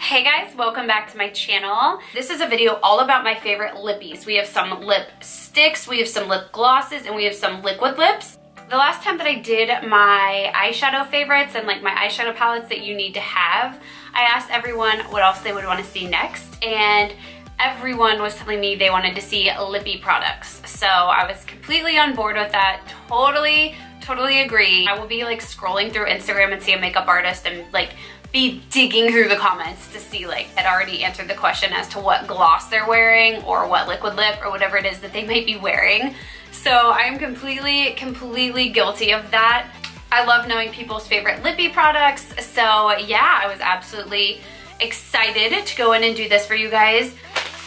Hey guys, welcome back to my channel. This is a video all about my favorite lippies. We have some lip sticks, we have some lip glosses, and we have some liquid lips. The last time that I did my eyeshadow favorites and like my eyeshadow palettes that you need to have, I asked everyone what else they would want to see next, and everyone was telling me they wanted to see lippy products. So I was completely on board with that. Totally agree. I will be like scrolling through Instagram and see a makeup artist and like be digging through the comments to see like had already answered the question as to what gloss they're wearing or what liquid lip or whatever it is that they might be wearing. So I'm completely guilty of that. I love knowing people's favorite lippy products. So yeah, I was absolutely excited to go in and do this for you guys.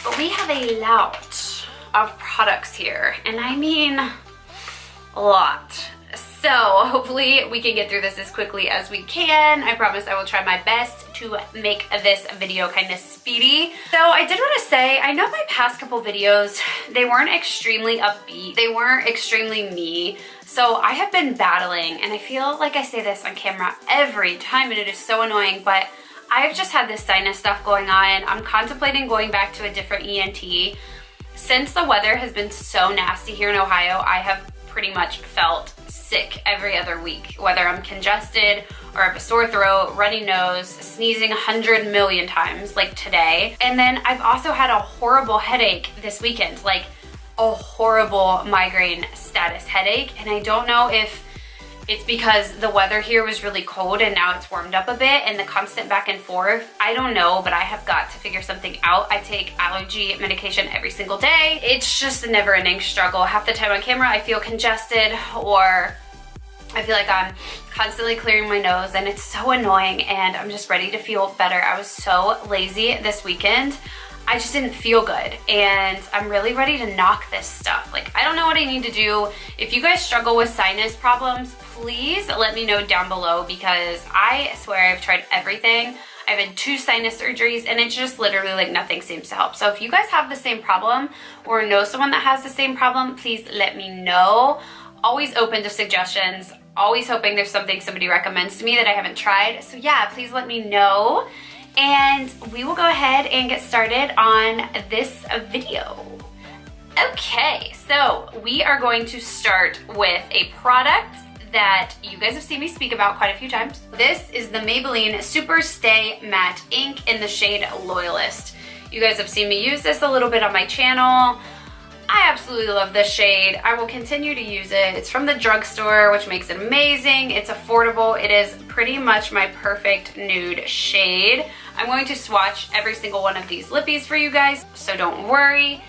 But we have a lot of products here, and I mean a lot. So hopefully we can get through this as quickly as we can. I promise I will try my best to make this video kind of speedy. So I did want to say, I know my past couple videos, they weren't extremely upbeat. They weren't extremely me. So I have been battling, and I feel like I say this on camera every time and it is so annoying, but I've just had this sinus stuff going on. I'm contemplating going back to a different ENT. Since the weather has been so nasty here in Ohio, I have pretty much felt sick every other week, whether I'm congested or have a sore throat, runny nose, sneezing 100 million times like today. And then I've also had a horrible headache this weekend, like a horrible migraine status headache. And I don't know if it's because the weather here was really cold and now it's warmed up a bit and the constant back and forth. I don't know, but I have got to figure something out. I take allergy medication every single day. It's just a never-ending struggle. Half the time on camera, I feel congested or I feel like I'm constantly clearing my nose, and it's so annoying, and I'm just ready to feel better. I was so lazy this weekend. I just didn't feel good, and I'm really ready to knock this stuff. Like, I don't know what I need to do. If you guys struggle with sinus problems, please let me know down below, because I swear I've tried everything. I've had 2 sinus surgeries, and it's just literally like nothing seems to help. So if you guys have the same problem or know someone that has the same problem, please let me know. Always open to suggestions. Always hoping there's something somebody recommends to me that I haven't tried. So yeah, please let me know. And we will go ahead and get started on this video. Okay, so we are going to start with a product that you guys have seen me speak about quite a few times. This is the Maybelline Super Stay Matte Ink in the shade Loyalist. You guys have seen me use this a little bit on my channel. I absolutely love this shade. I will continue to use it. It's from the drugstore, which makes it amazing. It's affordable. It is pretty much my perfect nude shade. I'm going to swatch every single one of these lippies for you guys, so don't worry.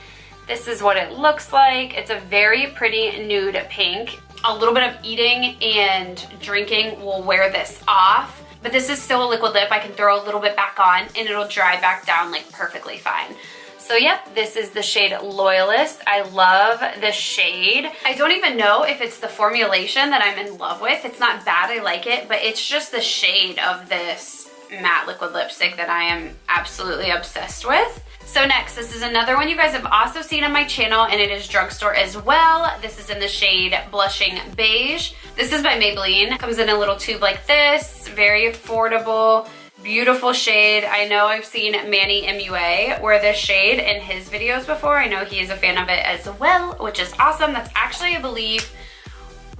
This is what it looks like. It's a very pretty nude pink. A little bit of eating and drinking will wear this off, but this is still a liquid lip. I can throw a little bit back on and it'll dry back down like perfectly fine. So yep, this is the shade Loyalist. I love this shade. I don't even know if it's the formulation that I'm in love with. It's not bad, I like it, but it's just the shade of this matte liquid lipstick that I am absolutely obsessed with. So next, this is another one you guys have also seen on my channel, and it is drugstore as well. This is in the shade Blushing Beige. This is by Maybelline. It comes in a little tube like this, very affordable. Beautiful shade. I know I've seen Manny MUA wear this shade in his videos before. I know he is a fan of it as well, which is awesome. That's actually, I believe,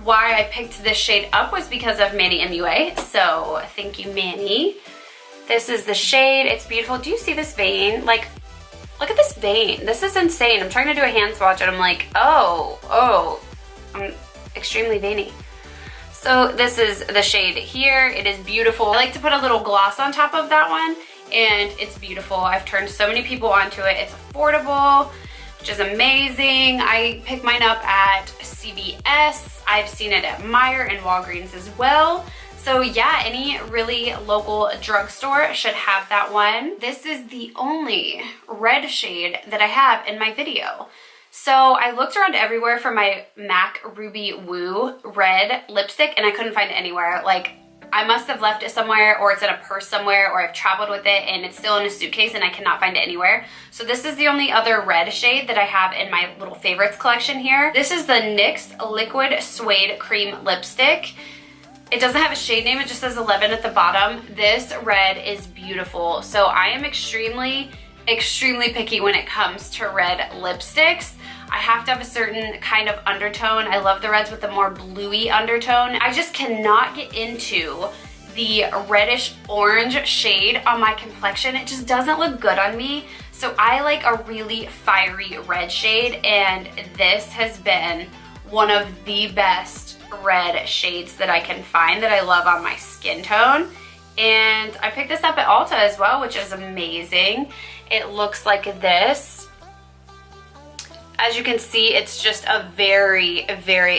why I picked this shade up was because of Manny MUA. So thank you, Manny. This is the shade. It's beautiful. Do you see this vein? Like, look at this vein. This is insane. I'm trying to do a hand swatch and I'm like, oh, I'm extremely veiny. So this is the shade here. It is beautiful. I like to put a little gloss on top of that one, and it's beautiful. I've turned so many people onto it. It's affordable, which is amazing. I picked mine up at CVS. I've seen it at Meijer and Walgreens as well. So yeah, any really local drugstore should have that one. This is the only red shade that I have in my video. So I looked around everywhere for my MAC Ruby Woo red lipstick, and I couldn't find it anywhere. Like, I must have left it somewhere, or it's in a purse somewhere, or I've traveled with it and it's still in a suitcase and I cannot find it anywhere. So this is the only other red shade that I have in my little favorites collection here. This is the NYX Liquid Suede Cream Lipstick. It doesn't have a shade name, it just says 11 at the bottom. This red is beautiful. So I am extremely picky when it comes to red lipsticks. I have to have a certain kind of undertone. I love the reds with the more bluey undertone. I just cannot get into the reddish orange shade on my complexion. It just doesn't look good on me. So I like a really fiery red shade, and this has been one of the best red shades that I can find that I love on my skin tone. And I picked this up at Ulta as well, which is amazing. It looks like this. As you can see, it's just a very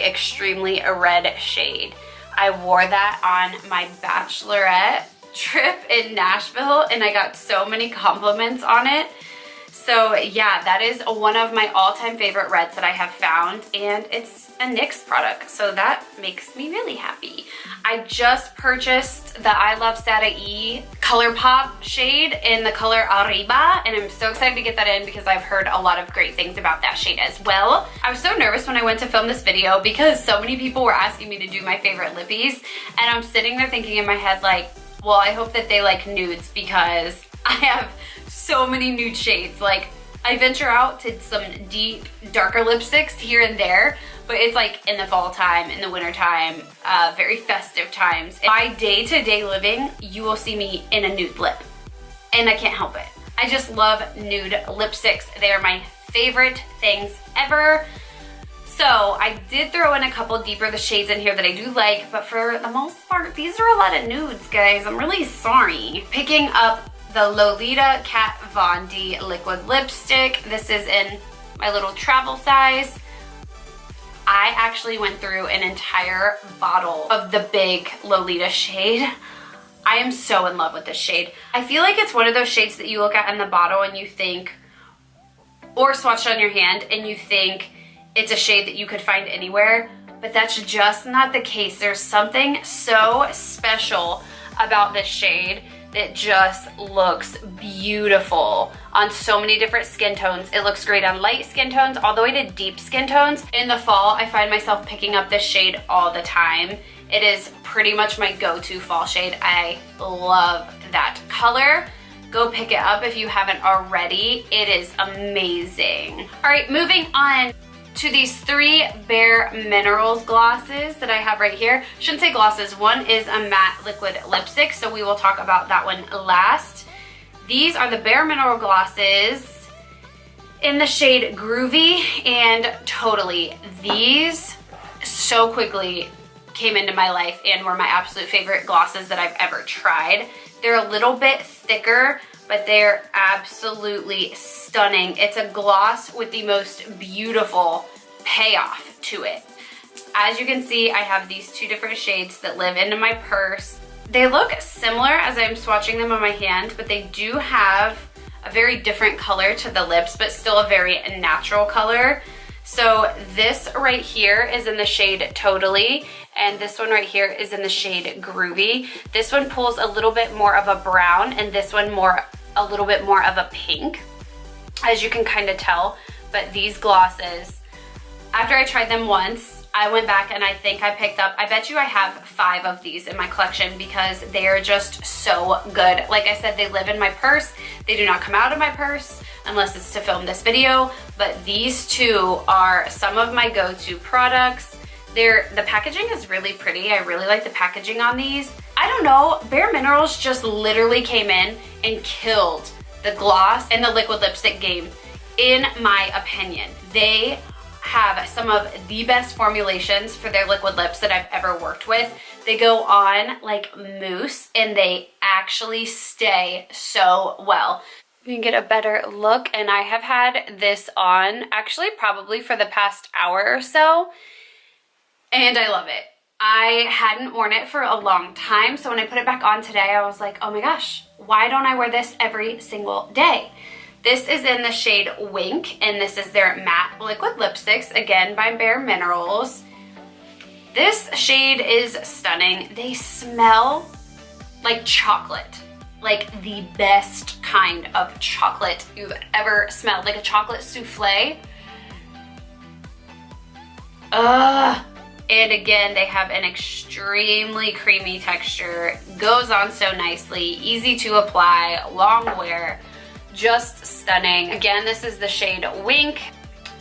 extremely red shade. I wore that on my bachelorette trip in Nashville, and I got so many compliments on it. So yeah, that is one of my all-time favorite reds that I have found, and it's a NYX product, so that makes me really happy. I just purchased the I Love Sada E ColourPop shade in the color Arriba, and I'm so excited to get that in because I've heard a lot of great things about that shade as well. I was so nervous when I went to film this video because so many people were asking me to do my favorite lippies, and I'm sitting there thinking in my head like, well, I hope that they like nudes because I have so many nude shades. Like, I venture out to some deep, darker lipsticks here and there, but it's like in the fall time, in the winter time, very festive times. In my day-to-day living, you will see me in a nude lip, and I can't help it. I just love nude lipsticks. They are my favorite things ever. So I did throw in a couple deeper the shades in here that I do like, but for the most part, these are a lot of nudes, guys. I'm really sorry. Picking up the Lolita Kat Von D liquid lipstick. This is in my little travel size. I actually went through an entire bottle of the big Lolita shade. I am so in love with this shade. I feel like it's one of those shades that you look at in the bottle and you think, or swatched on your hand and you think it's a shade that you could find anywhere, but that's just not the case. There's something so special about this shade that just looks beautiful on so many different skin tones. It looks great on light skin tones all the way to deep skin tones. In the fall, I find myself picking up this shade all the time. It is pretty much my go-to fall shade. I love that color. Go pick it up if you haven't already. It is amazing. All right, moving on to these three Bare Minerals glosses that I have right here. Shouldn't say glosses. One is a matte liquid lipstick, so we will talk about that one last. These are the Bare Mineral glosses in the shade Groovy, and totally, these so quickly came into my life and were my absolute favorite glosses that I've ever tried. They're a little bit thicker, but they're absolutely stunning. It's a gloss with the most beautiful payoff to it. As you can see, I have these two different shades that live into my purse. They look similar as I'm swatching them on my hand, but they do have a very different color to the lips, but still a very natural color. So this right here is in the shade Totally, and this one right here is in the shade Groovy. This one pulls a little bit more of a brown, and this one a little bit more of a pink, as you can kind of tell. But these glosses, after I tried them once, I went back and I think I picked up, I bet you I have 5 of these in my collection because they are just so good. Like I said, they live in my purse. They do not come out of my purse unless it's to film this video, but these two are some of my go-to products. The packaging is really pretty. I really like the packaging on these. I don't know, Bare Minerals just literally came in and killed the gloss and the liquid lipstick game, in my opinion. They have some of the best formulations for their liquid lips that I've ever worked with. They go on like mousse and they actually stay so well. You can get a better look, and I have had this on actually probably for the past hour or so, and I love it. I hadn't worn it for a long time, so when I put it back on today, I was like, oh my gosh, why don't I wear this every single day? This is in the shade Wink, and this is their matte liquid lipsticks, again by Bare Minerals. This shade is stunning. They smell like chocolate, like the best kind of chocolate you've ever smelled, like a chocolate souffle. And again, they have an extremely creamy texture, goes on so nicely, easy to apply, long wear, just stunning. Again, this is the shade Wink.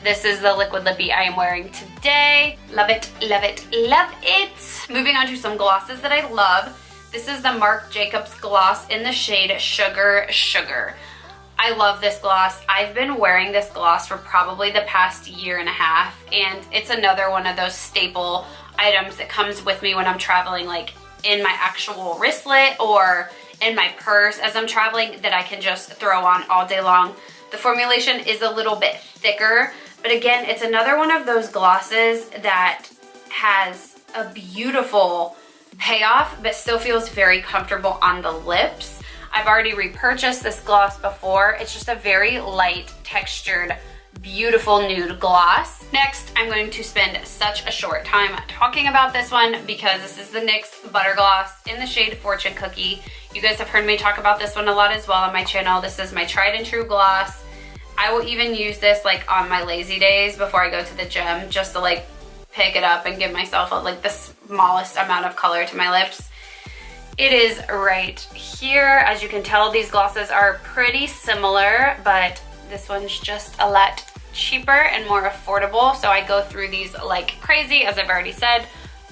This is the liquid lippy I am wearing today. Love it, love it, love it. Moving on to some glosses that I love. This is the Marc Jacobs gloss in the shade Sugar Sugar. I love this gloss. I've been wearing this gloss for probably the past year and a half, and it's another one of those staple items that comes with me when I'm traveling, like in my actual wristlet or in my purse as I'm traveling, that I can just throw on all day long. The formulation is a little bit thicker, but again, it's another one of those glosses that has a beautiful payoff, but still feels very comfortable on the lips. I've already repurchased this gloss before. It's just a very light textured, beautiful nude gloss. Next, I'm going to spend such a short time talking about this one because this is the NYX Butter Gloss in the shade Fortune Cookie. You guys have heard me talk about this one a lot as well on my channel. This is my tried and true gloss. I will even use this like on my lazy days before I go to the gym, just to like pick it up and give myself like the smallest amount of color to my lips. It is right here. As you can tell, these glosses are pretty similar, but this one's just a lot cheaper and more affordable. So I go through these like crazy, as I've already said.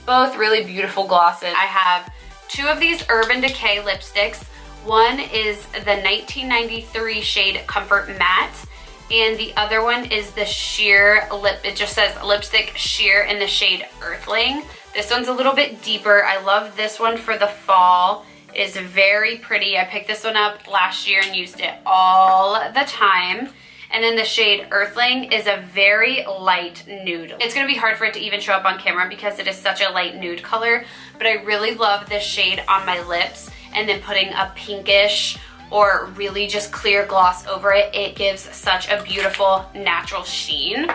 Both really beautiful glosses. I have two of these Urban Decay lipsticks. One is the 1993 shade Comfort Matte, and the other one is the sheer lip, it just says lipstick sheer in the shade Earthling. This one's a little bit deeper. I love this one for the fall. It is very pretty. I picked this one up last year and used it all the time. And then the shade Earthling is a very light nude. It's gonna be hard for it to even show up on camera because it is such a light nude color, but I really love this shade on my lips, and then putting a pinkish or really just clear gloss over it, it gives such a beautiful natural sheen.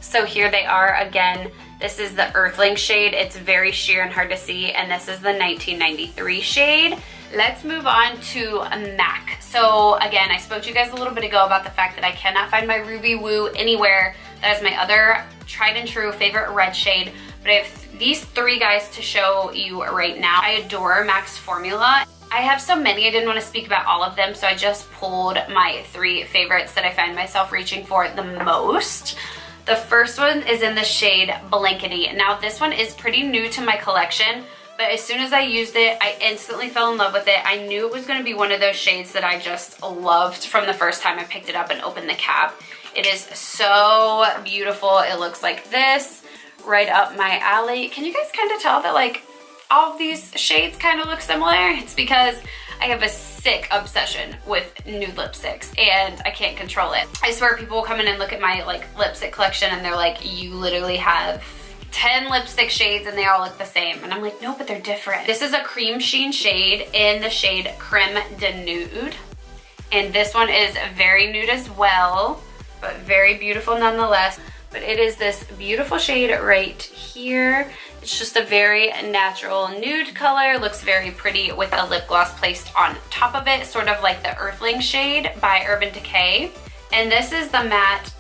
So here they are again. This is the Earthling shade. It's very sheer and hard to see, and this is the 1993 shade. Let's move on to MAC. So again, I spoke to you guys a little bit ago about the fact that I cannot find my Ruby Woo anywhere. That is my other tried and true favorite red shade, but I have these three guys to show you right now. I adore MAC's formula. I have so many, I didn't want to speak about all of them, so I just pulled my three favorites that I find myself reaching for the most. The first one is in the shade Blankety. Now this one is pretty new to my collection, but as soon as I used it, I instantly fell in love with it. I knew it was going to be one of those shades that I just loved from the first time I picked it up and opened the cap. It is so beautiful. It looks like this, right up my alley. Can you guys kind of tell that like all of these shades kind of look similar? It's because I have a sick obsession with nude lipsticks and I can't control it. I swear people will come in and look at my like lipstick collection and they're like, you literally have 10 lipstick shades and they all look the same. And I'm like, no, but they're different. This is a cream sheen shade in the shade Creme de Nude. And this one is very nude as well, but very beautiful nonetheless. But it is this beautiful shade right here. It's just a very natural nude color. Looks very pretty with a lip gloss placed on top of it, sort of like the Earthling shade by Urban Decay. And this is the matte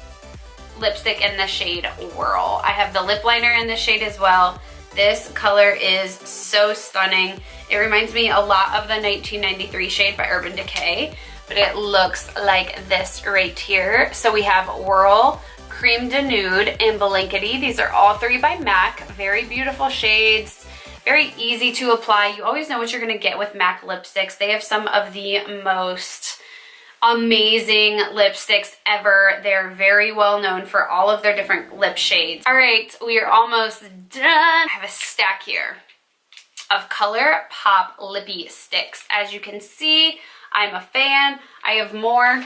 lipstick in the shade Whirl. I have the lip liner in this shade as well. This color is so stunning. It reminds me a lot of the 1993 shade by Urban Decay, but it looks like this right here. So we have Whirl, Creme de Nude, and Blankety. These are all three by MAC. Very beautiful shades, very easy to apply. You always know what you're gonna get with MAC lipsticks. They have some of the most amazing lipsticks ever. They're very well known for all of their different lip shades. All right, we are almost done. I have a stack here of ColourPop lippy sticks. As you can see, I'm a fan. I have more.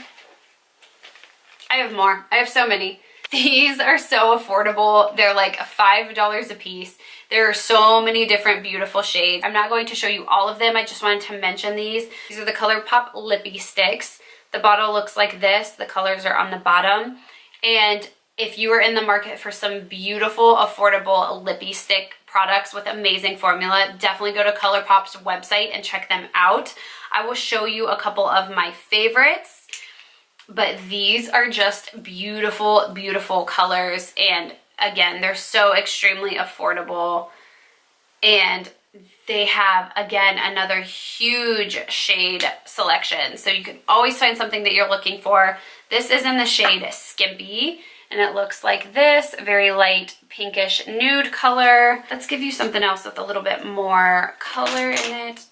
I have so many. These are so affordable. They're like $5 a piece. There are so many different beautiful shades. I'm not going to show you all of them. I just wanted to mention these. These are the ColourPop lippy sticks. The bottle looks like this. The colors are on the bottom. And if you are in the market for some beautiful, affordable lippy stick products with amazing formula, definitely go to ColourPop's website and check them out. I will show you a couple of my favorites, but these are just beautiful, beautiful colors and again, they're so extremely affordable, and they have, again, another huge shade selection. So you can always find something that you're looking for. This is in the shade Skimpy, and it looks like this, very light pinkish nude color. Let's give you something else with a little bit more color in it.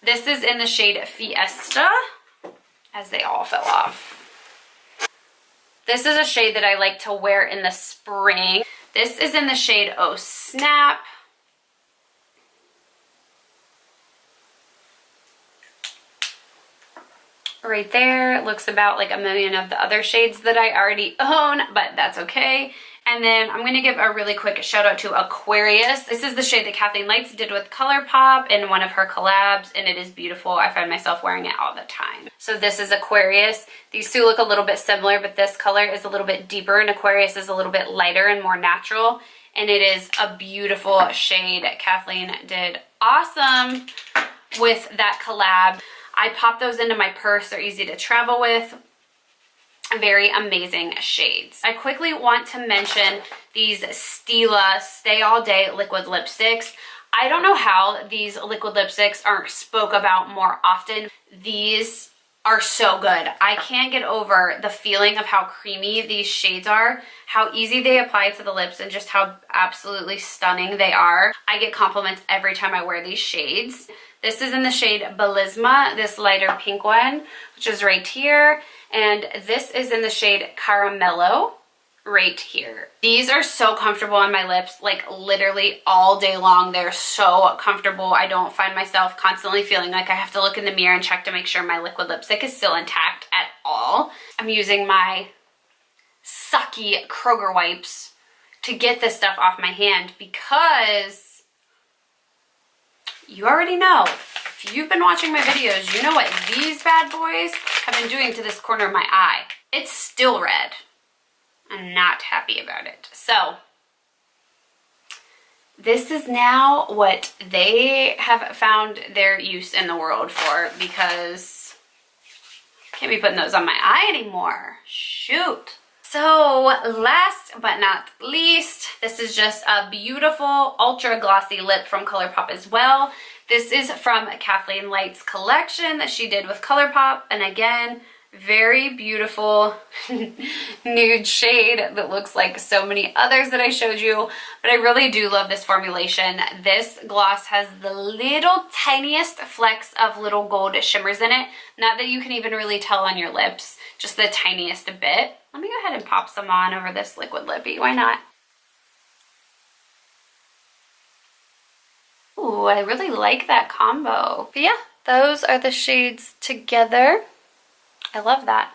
This is in the shade Fiesta, as they all fell off. This is a shade that I like to wear in the spring. This is in the shade Oh Snap. Right there, it looks about like a million of the other shades that I already own, but that's okay. And then I'm gonna give a really quick shout out to Aquarius. This is the shade that Kathleen Lights did with ColourPop in one of her collabs, and it is beautiful. I find myself wearing it all the time. So this is Aquarius. These two look a little bit similar, but this color is a little bit deeper, and Aquarius is a little bit lighter and more natural. And it is a beautiful shade. Kathleen did awesome with that collab. I pop those into my purse. They're easy to travel with. Very amazing shades. I quickly want to mention these Stila Stay All Day liquid lipsticks. I don't know how these liquid lipsticks aren't spoke about more often. These are so good. I can't get over the feeling of how creamy these shades are, how easy they apply to the lips, and just how absolutely stunning they are. I get compliments every time I wear these shades. This is in the shade Belisma, this lighter pink one, which is right here. And this is in the shade Caramello, right here. These are so comfortable on my lips, like literally all day long. They're so comfortable. I don't find myself constantly feeling like I have to look in the mirror and check to make sure my liquid lipstick is still intact at all. I'm using my sucky Kroger wipes to get this stuff off my hand because you already know, if you've been watching my videos, you know what these bad boys have been doing to this corner of my eye. It's still red. I'm not happy about it. So this is now what they have found their use in the world for, because I can't be putting those on my eye anymore. Shoot. So last but not least, this is just a beautiful ultra glossy lip from ColourPop as well. This is from Kathleen Lights collection that she did with ColourPop, and again, very beautiful nude shade that looks like so many others that I showed you, but I really do love this formulation. This gloss has the little tiniest flecks of little gold shimmers in it. Not that you can even really tell on your lips, just the tiniest bit. Let me go ahead and pop some on over this liquid lippy. Why not? Ooh, I really like that combo. But yeah, those are the shades together. I love that.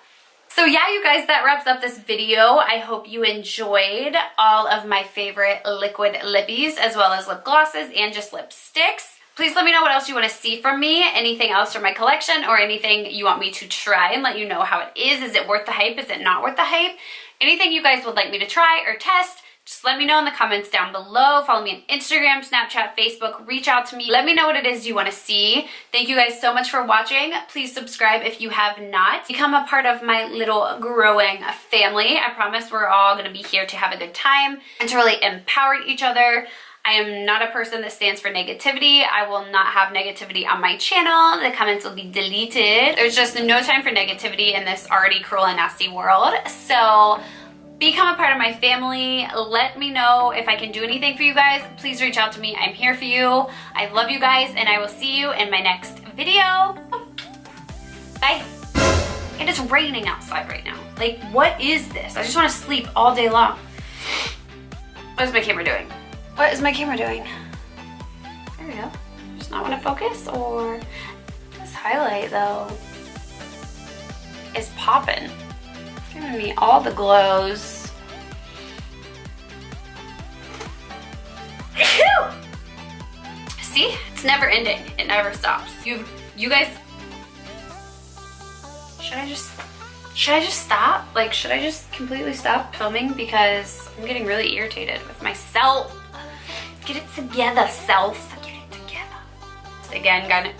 So yeah, you guys, that wraps up this video. I hope you enjoyed all of my favorite liquid lippies, as well as lip glosses and just lipsticks. Please let me know what else you want to see from me, anything else from my collection, or anything you want me to try and let you know how it is. Is it worth the hype? Is it not worth the hype? Anything you guys would like me to try or test, just let me know in the comments down below. Follow me on Instagram, Snapchat, Facebook. Reach out to me. Let me know what it is you want to see. Thank you guys so much for watching. Please subscribe if you have not. Become a part of my little growing family. I promise we're all going to be here to have a good time and to really empower each other. I am not a person that stands for negativity. I will not have negativity on my channel. The comments will be deleted. There's just no time for negativity in this already cruel and nasty world. So become a part of my family. Let me know if I can do anything for you guys. Please reach out to me. I'm here for you. I love you guys, and I will see you in my next video. Bye. It is raining outside right now. Like, what is this? I just want to sleep all day long. What is my camera doing? What is my camera doing? There we go. Just not want to focus, or this highlight though is popping. It's giving me all the glows. See? It's never ending. It never stops. You guys, should I just stop? Like, should I just completely stop filming? Because I'm getting really irritated with myself. Get it together, self. Get it together. Again, gonna.